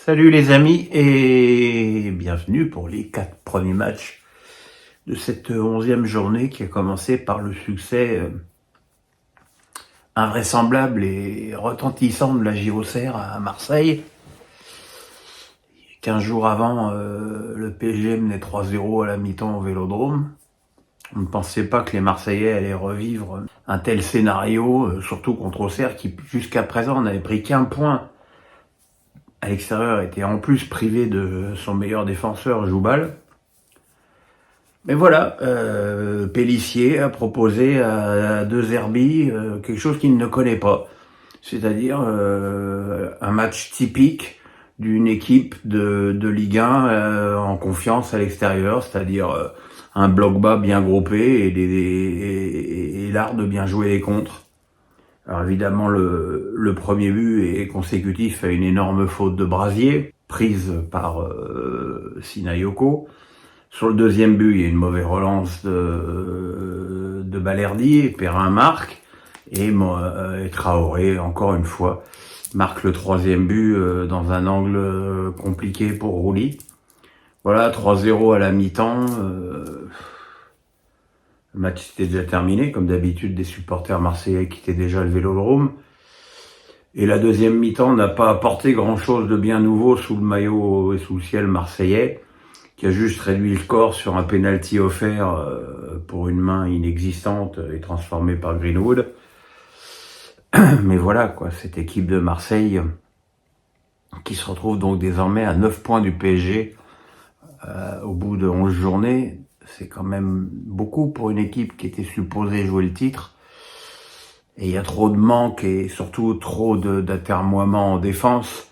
Salut les amis et bienvenue pour les 4 premiers matchs de cette 11e journée qui a commencé par le succès invraisemblable et retentissant de la JOCR à Marseille. 15 jours avant, le PSG menait 3-0 à la mi-temps au Vélodrome. On ne pensait pas que les Marseillais allaient revivre un tel scénario, surtout contre Auxerre qui jusqu'à présent n'avait pris qu'un point à l'extérieur, était en plus privé de son meilleur défenseur, Joubal. Mais voilà, Pélissier a proposé à De Zerbi quelque chose qu'il ne connaît pas, c'est-à-dire un match typique d'une équipe de Ligue 1 en confiance à l'extérieur, c'est-à-dire un bloc bas bien groupé et l'art de bien jouer les contres. Alors évidemment, le premier but est consécutif à une énorme faute de Brasier, prise par Sinayoko. Sur le deuxième but, il y a une mauvaise relance de Balerdi, Perrin marque, et Traoré, encore une fois, marque le troisième but dans un angle compliqué pour Rouli. Voilà, 3-0 à la mi-temps. Le match était déjà terminé, comme d'habitude, des supporters marseillais quittaient déjà le Vélodrome. Et la deuxième mi-temps n'a pas apporté grand-chose de bien nouveau sous le maillot et sous le ciel marseillais, qui a juste réduit le score sur un penalty offert pour une main inexistante et transformée par Greenwood. Mais voilà, quoi, cette équipe de Marseille qui se retrouve donc désormais à 9 points du PSG au bout de 11 journées. C'est quand même beaucoup pour une équipe qui était supposée jouer le titre. Et il y a trop de manques et surtout trop d'atermoiements en défense.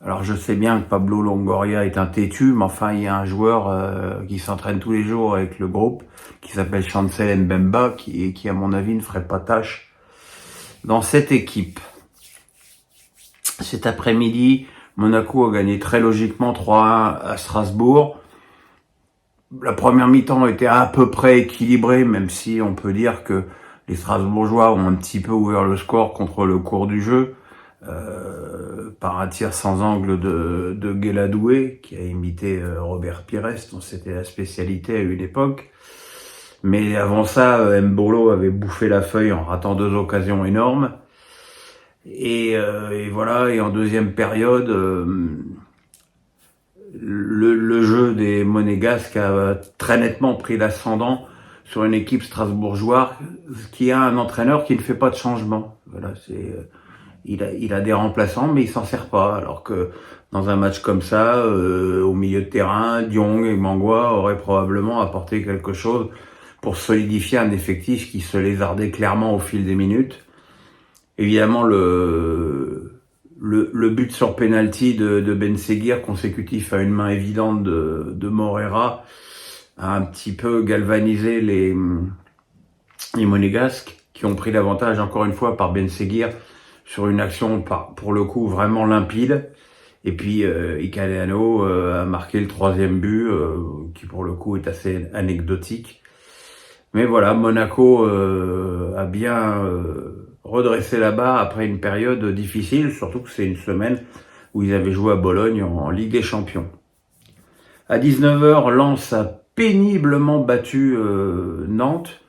Alors je sais bien que Pablo Longoria est un têtu, mais enfin il y a un joueur qui s'entraîne tous les jours avec le groupe, qui s'appelle Chancel Mbemba, qui à mon avis ne ferait pas tâche dans cette équipe. Cet après-midi, Monaco a gagné très logiquement 3-1 à Strasbourg. La première mi-temps était à peu près équilibrée, même si on peut dire que les Strasbourgeois ont un petit peu ouvert le score contre le cours du jeu, par un tir sans angle de Guéladoué, qui a imité Robert Pires, dont c'était la spécialité à une époque. Mais avant ça, Mbolo avait bouffé la feuille en ratant 2 occasions énormes. Et voilà, et en deuxième période, le jeu des Monégasques a très nettement pris l'ascendant sur une équipe strasbourgeoise qui a un entraîneur qui ne fait pas de changement. Voilà, il a des remplaçants, mais il s'en sert pas. Alors que dans un match comme ça, au milieu de terrain, Diong et Mangwa auraient probablement apporté quelque chose pour solidifier un effectif qui se lézardait clairement au fil des minutes. Évidemment, le but sur penalty de Ben Seguir, consécutif à une main évidente de Morera, a un petit peu galvanisé les Monégasques, qui ont pris l'avantage encore une fois par Ben Seguir sur une action pour le coup vraiment limpide. Et puis Icaleano a marqué le troisième but, qui pour le coup est assez anecdotique. Mais voilà, Monaco a bien redresser la barre après une période difficile, surtout que c'est une semaine où ils avaient joué à Bologne en Ligue des Champions. À 19h, Lens a péniblement battu Nantes,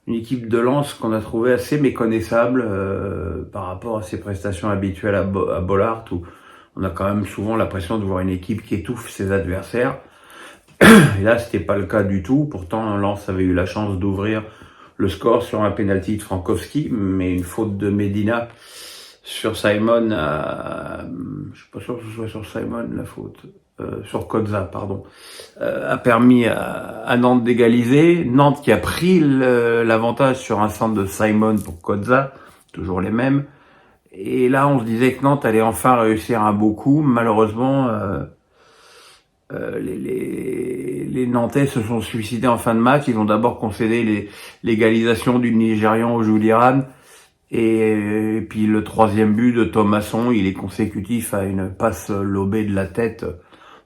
une équipe de Lens qu'on a trouvé assez méconnaissable par rapport à ses prestations habituelles à Bollaert, où on a quand même souvent l'impression de voir une équipe qui étouffe ses adversaires. Et là, c'était pas le cas du tout. Pourtant, Lens avait eu la chance d'ouvrir le score sur un penalty de Frankowski, mais une faute de Medina sur Simon, je suis pas sûr que ce soit sur Simon la faute, sur Kozza, pardon, a permis à Nantes d'égaliser. Nantes qui a pris l'avantage sur un centre de Simon pour Kozza, toujours les mêmes. Et là, on se disait que Nantes allait enfin réussir un beau coup. Malheureusement, les Nantais se sont suicidés en fin de match. Ils ont d'abord concédé l'égalisation du Nigérian au Jouliran. Et puis le troisième but de Thomasson, il est consécutif à une passe lobée de la tête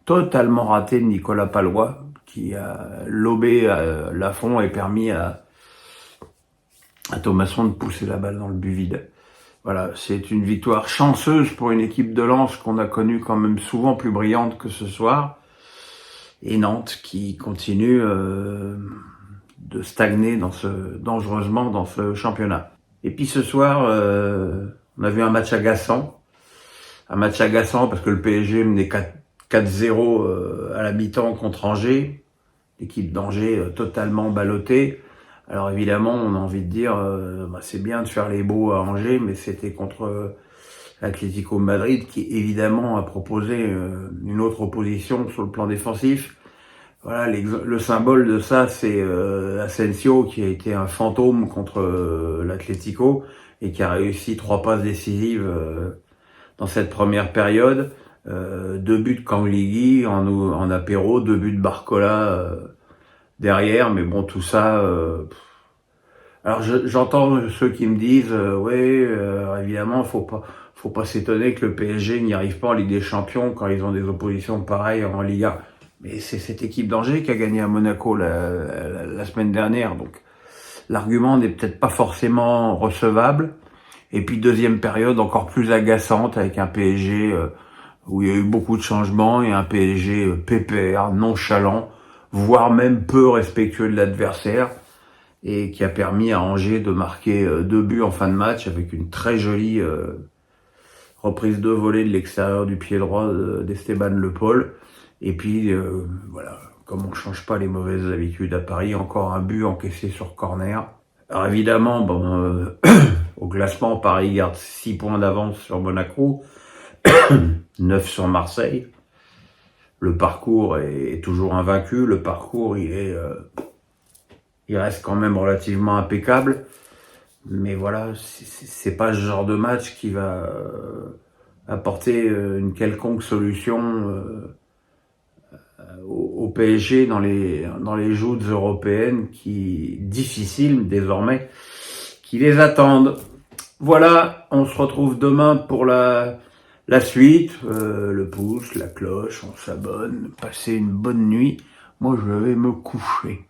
totalement ratée de Nicolas Palois, qui a lobé Lafond et permis à Thomasson de pousser la balle dans le but vide. Voilà, c'est une victoire chanceuse pour une équipe de Lens qu'on a connue quand même souvent plus brillante que ce soir. Et Nantes qui continue de stagner dangereusement dans ce championnat. Et puis ce soir, on a vu un match agaçant. Un match agaçant parce que le PSG menait 4-0 à la mi-temps contre Angers. L'équipe d'Angers totalement ballottée. Alors évidemment, on a envie de dire, c'est bien de faire les beaux à Angers, mais c'était contre l'Atlético Madrid qui évidemment a proposé une autre opposition sur le plan défensif. Voilà, le symbole de ça, c'est Asensio qui a été un fantôme contre l'Atlético et qui a réussi 3 passes décisives dans cette première période. 2 buts de Kangligui en apéro, 2 buts de Barcola derrière, mais bon, tout ça... Alors j'entends ceux qui me disent évidemment faut pas s'étonner que le PSG n'y arrive pas en Ligue des Champions quand ils ont des oppositions pareilles en Ligue 1. Mais c'est cette équipe d'Angers qui a gagné à Monaco la semaine dernière, donc l'argument n'est peut-être pas forcément recevable. Et puis deuxième période encore plus agaçante avec un PSG où il y a eu beaucoup de changements et un PSG pépère, nonchalant, voire même peu respectueux de l'adversaire, et qui a permis à Angers de marquer 2 buts en fin de match avec une très jolie reprise de volée de l'extérieur du pied droit d'Esteban Le Paul. Et puis voilà, comme on change pas les mauvaises habitudes à Paris, encore un but encaissé sur corner. Alors évidemment, au classement, Paris garde 6 points d'avance sur Monaco, 9 sur Marseille. Le parcours est toujours invaincu, le parcours il reste quand même relativement impeccable, mais voilà, c'est pas ce genre de match qui va apporter une quelconque solution au PSG dans les joutes européennes difficiles désormais, qui les attendent. Voilà, on se retrouve demain pour la suite, le pouce, la cloche, on s'abonne, passez une bonne nuit. Moi je vais me coucher.